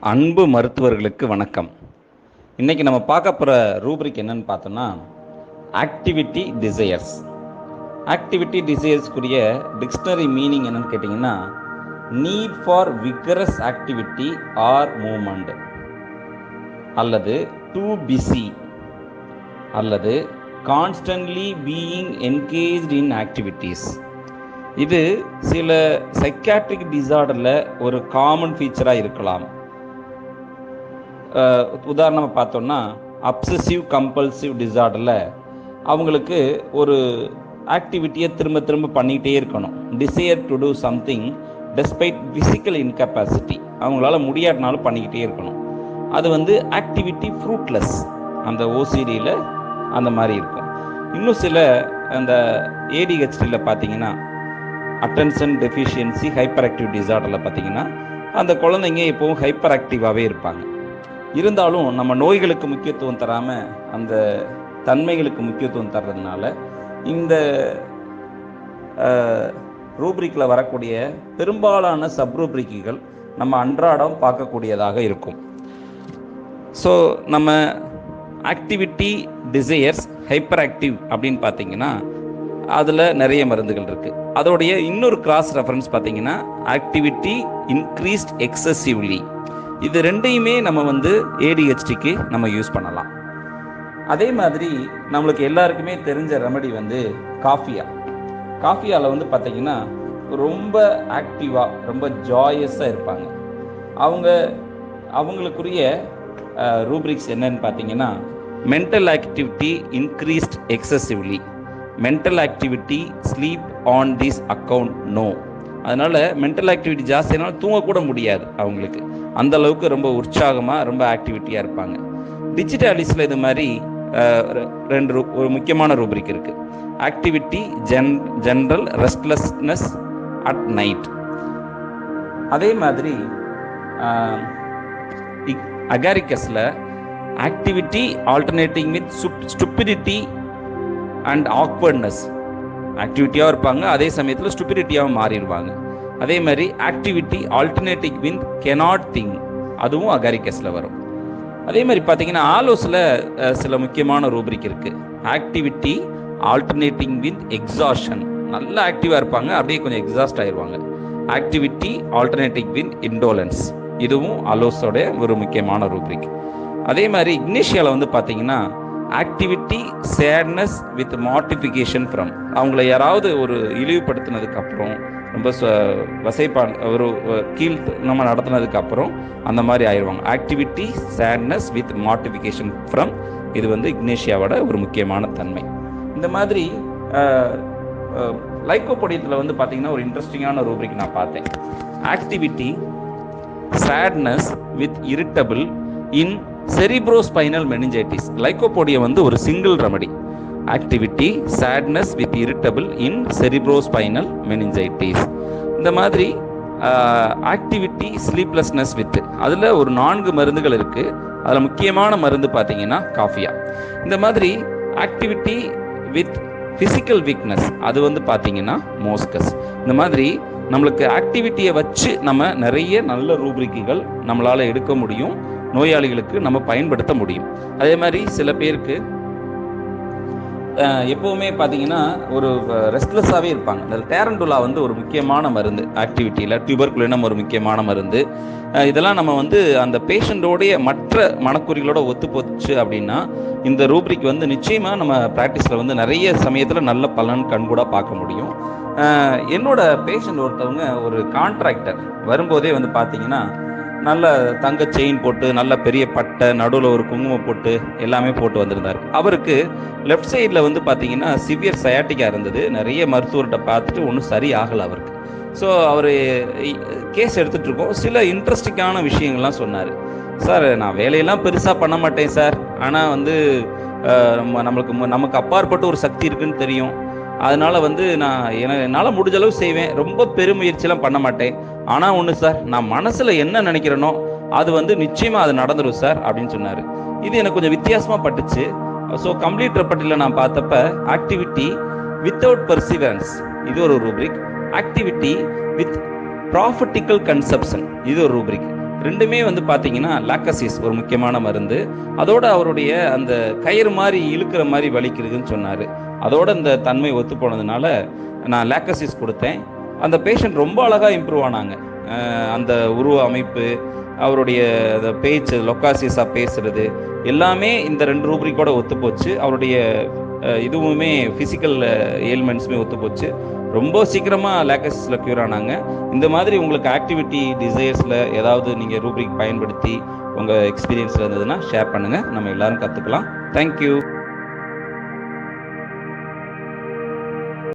அன்பு மருத்துவர்களுக்கு வணக்கம். இன்றைக்கி நம்ம பார்க்க போகிற ரூப்ரிக் என்னன்னு பார்த்தோம்னா ஆக்டிவிட்டி டிசையர்ஸ். ஆக்டிவிட்டி டிசையர்ஸ்க்குரிய டிக்ஷனரி மீனிங் என்னன்னு கேட்டிங்கன்னா, need for vigorous activity or movement, அல்லது டூ பிஸி, அல்லது constantly being engaged in activities. இது சில சைக்காட்ரிக் டிசார்டரில் ஒரு காமன் ஃபீச்சராக இருக்கலாம். உதாரணமாக பார்த்தோன்னா, அப்சசிவ் கம்பல்சிவ் டிசார்டரில் அவங்களுக்கு ஒரு ஆக்டிவிட்டியை திரும்ப திரும்ப பண்ணிகிட்டே இருக்கணும். Desire to do something despite physical incapacity, அவங்களால முடியாட்டினாலும் பண்ணிக்கிட்டே இருக்கணும். அது ஆக்டிவிட்டி ஃப்ரூட்லெஸ், அந்த ஓசிடியில் அந்த மாதிரி இருக்கும். இன்னும் சில அந்த ஏடிஹெச்டியில் பார்த்தீங்கன்னா, அட்டென்ஷன் டெஃபிஷியன்சி ஹைப்பர் ஆக்டிவ் டிசார்டரில் பார்த்தீங்கன்னா, அந்த குழந்தைங்க எப்போவும் ஹைப்பர் ஆக்டிவாகவே இருப்பாங்க. இருந்தாலும் நம்ம நோய்களுக்கு முக்கியத்துவம் தராமல் அந்த தன்மைகளுக்கு முக்கியத்துவம் தர்றதுனால இந்த ரூப்ரிக்கில் வரக்கூடிய பெரும்பாலான சப்ரூப்ரிக்குகள் நம்ம அன்றாடம் பார்க்கக்கூடியதாக இருக்கும். ஸோ நம்ம ஆக்டிவிட்டி டிசையர்ஸ் ஹைப்பர் ஆக்டிவ் அப்படின்னு பார்த்தீங்கன்னா அதில் நிறைய மருந்துகள் இருக்குது. அதோடைய இன்னொரு கிராஸ் ரெஃபரன்ஸ் பார்த்தீங்கன்னா ஆக்டிவிட்டி இன்க்ரீஸ்ட் எக்ஸசிவ்லி. இது ரெண்டையுமே நம்ம ஏடிஹெச்டிக்கு நம்ம யூஸ் பண்ணலாம். அதே மாதிரி நம்மளுக்கு எல்லாருக்குமே தெரிஞ்ச ரெமடி காஃபியா. காஃபியாவில் பார்த்தீங்கன்னா ரொம்ப ஆக்டிவாக ரொம்ப ஜாயஸாக இருப்பாங்க. அவங்களுக்குரிய ரூப்ரிக்ஸ் என்னன்னு பார்த்தீங்கன்னா, mental activity increased excessively, mental activity sleep on this account no. அதனால் மென்டல் ஆக்டிவிட்டி ஜாஸ்தியானாலும் தூங்கக்கூட முடியாது அவங்களுக்கு, அந்த அளவுக்கு ரொம்ப உற்சாகமாக ரொம்ப ஆக்டிவிட்டியாக இருப்பாங்க. டிஜிட்டாலிஸில் இது மாதிரி ஒரு முக்கியமான ரூப்ரிக் இருக்குது. Activity general restlessness at night. அதே மாதிரி அகாரிக்கஸில் activity alternating with stupidity and awkwardness. ஆக்டிவிட்டியாக இருப்பாங்க, அதே சமயத்தில் ஸ்டூபிடிட்டியாகவும் மாறிடுவாங்க. அதே மாதிரி activity alternating with cannot think, அதுவும் அகாரிக்கஸில் வரும். அதே மாதிரி பார்த்தீங்கன்னா ஆலோஸில் சில முக்கியமான ரூப்ரிக் இருக்குது. ஆக்டிவிட்டி ஆல்டர்னேட்டிங் வித் எக்ஸாஷன், நல்லா ஆக்டிவாக இருப்பாங்க, அப்படியே கொஞ்சம் எக்ஸாஸ்ட் ஆயிடுவாங்க. ஆக்டிவிட்டி ஆல்டர்னேட்டிங் வித் இண்டோலன்ஸ், இதுவும் ஆலோஸோட ஒரு முக்கியமான ரூப்ரிக். அதே மாதிரி இக்னேஷியாவில் பார்த்தீங்கன்னா ஆக்டிவிட்டி சேட்னஸ் வித் மார்டிஃபிகேஷன் ஃப்ரம், அவங்கள யாராவது ஒரு இழிவுபடுத்தினதுக்கப்புறம் ரொம்ப ஒரு கீழ் நம்ம நடத்தினதுக்கப்புறம் அந்த மாதிரி ஆயிடுவாங்க. ஆக்டிவிட்டி சேட்னஸ் வித் மார்டிஃபிகேஷன் ஃப்ரம், இது இக்னேஷியாவோட ஒரு முக்கியமான தன்மை. இந்த மாதிரி லைக்கோபோடியத்தில் பார்த்தீங்கன்னா ஒரு இன்ட்ரெஸ்டிங்கான ரூப்ரிக் நான் பார்த்தேன். Activity sadness with irritable in cerebrospinal meningitis. Lycopodium ஒரு single remedy. Activity sadness with irritable in cerebrospinal meningitis. இந்த மாதிரி ஆக்டிவிட்டி ஸ்லீப்லெஸ்னஸ் வித், அதில் ஒரு 4 மருந்துகள் இருக்குது. அதில் முக்கியமான மருந்து பார்த்தீங்கன்னா காஃபியா. இந்த மாதிரி ஆக்டிவிட்டி வித் ஃபிசிக்கல் வீக்னஸ், அது பார்த்தீங்கன்னா மோஸ்கஸ். இந்த மாதிரி நம்மளுக்கு ஆக்டிவிட்டியை வச்சு நம்ம நிறைய நல்ல ரூப்ரிக்குகள் நம்மளால் எடுக்க முடியும், நோயாளிகளுக்கு நம்ம பயன்படுத்த முடியும். அதே மாதிரி சில பேருக்கு எப்போவுமே பார்த்தீங்கன்னா ஒரு ரெஸ்ட்லெஸ்ஸாகவே இருப்பாங்க. அதில் டேரண்டுலா ஒரு முக்கியமான மருந்து ஆக்டிவிட்டியில், டியூபர்குலினம் ஒரு முக்கியமான மருந்து. இதெல்லாம் நம்ம அந்த பேஷண்ட்டோடைய மற்ற மனக்குறிகளோட ஒத்து போச்சு அப்படின்னா இந்த ரூப்ரிக் நிச்சயமாக நம்ம ப்ராக்டிஸில் நிறைய சமயத்தில் நல்ல பலன் கண்கூடாக பார்க்க முடியும். என்னோட பேஷண்ட் ஒருத்தவங்க ஒரு கான்ட்ராக்டர் வரும்போதே பார்த்தீங்கன்னா நல்ல தங்க செயின் போட்டு, நல்ல பெரிய பட்டை, நடுவில் ஒரு குங்குமம் போட்டு எல்லாமே போட்டு வந்திருந்தார். அவருக்கு லெஃப்ட் சைடில் பார்த்தீங்கன்னா சிவியர் சயாட்டிக்கா இருந்தது. நிறைய மருத்துவர்கிட்ட பார்த்துட்டு ஒன்றும் சரி ஆகலை அவருக்கு. ஸோ அவர் கேஸ் எடுத்துகிட்டு இருக்கோம். சில இன்ட்ரெஸ்டிங்கான விஷயங்கள்லாம் சொன்னார். சார், நான் வேலையெல்லாம் பெருசாக பண்ண மாட்டேன் சார், ஆனால் நமக்கு அப்பாற்பட்டு ஒரு சக்தி இருக்குன்னு தெரியும். அதனால் நான் என்னால் முடிஞ்ச அளவு செய்வேன், ரொம்ப பெருமுயற்சியெல்லாம் பண்ண மாட்டேன். ஆனால் ஒன்று சார், நான் மனசில் என்ன நினைக்கிறேனோ அது நிச்சயமாக அது நடந்துடும் சார் அப்படின்னு சொன்னார். இது எனக்கு கொஞ்சம் வித்தியாசமாக பட்டுச்சு. ஸோ கம்ப்ளீட் ரெப்பர்ட்டில் நான் பார்த்தப்ப ஆக்டிவிட்டி வித்தவுட் பர்சிவரன்ஸ், இது ஒரு ரூப்ரிக். ஆக்டிவிட்டி வித் ப்ராஃபிட்டிக்கல் கன்செப்ஷன், இது ஒரு ரூப்ரிக். ரெண்டுமே வந்து பார்த்தீங்கன்னா லாக்கசிஸ் ஒரு முக்கியமான மருந்து. அதோட அவருடைய அந்த கயிறு மாதிரி இழுக்கிற மாதிரி வலிக்குதுன்னு சொன்னார். அதோட இந்த தன்மை ஒத்து போனதுனால நான் லாக்கசிஸ் கொடுத்தேன். அந்த பேஷண்ட் ரொம்ப அழகாக இம்ப்ரூவ் ஆனாங்க. அந்த உருவ அமைப்பு, அவருடைய பேச்சு, லொக்காசிஸாக பேசுறது எல்லாமே இந்த 2 ரூப்ரிக்கோட ஒத்து போச்சு. அவருடைய இதுவுமே ஃபிசிக்கல் ஏல்மெண்ட்ஸுமே ஒத்து போச்சு. ரொம்ப சீக்கிரமாக லாக்கசிஸில் க்யூர் ஆனாங்க. இந்த மாதிரி உங்களுக்கு ஆக்டிவிட்டி டிசைர்ஸில் ஏதாவது நீங்கள் ரூப்ரிக் பயன்படுத்தி உங்கள் எக்ஸ்பீரியன்ஸில் இருந்ததுன்னா ஷேர் பண்ணுங்கள். நம்ம எல்லோரும் கற்றுக்கலாம். தேங்க்யூ.